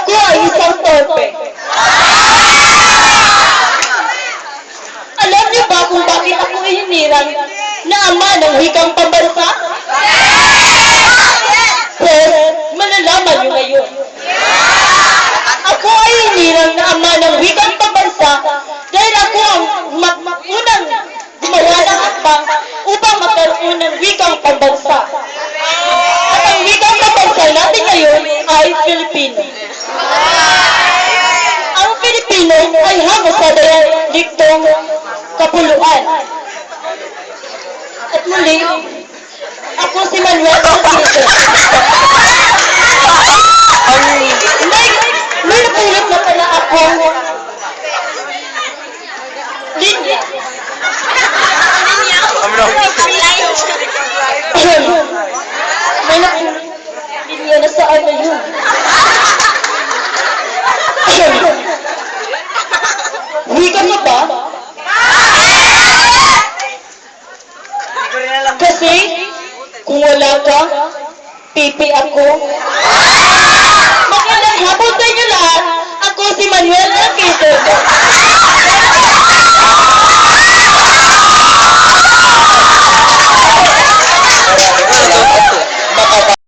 ako ay isang torpe. Alam niyo ba kung bakit ako hinirang na ama ng wikang pambansa? Well, malalaman niyo ngayon. Ako ay hinirang na ama ng wikang pambansa dahil ako ang unang gumawa ng hakbang upang magkaroon ng wikang pambansa. At ang wikang pambansa natin ngayon ay Filipino. Ang Filipino ay hango sa dialektong Kapuluan. At muli, ako si Manuel Francisco. May napulot na pala ako linya. May napulot linya na saan na yun. Wika ka ba? Kasi, kung wala ka, pipi ako.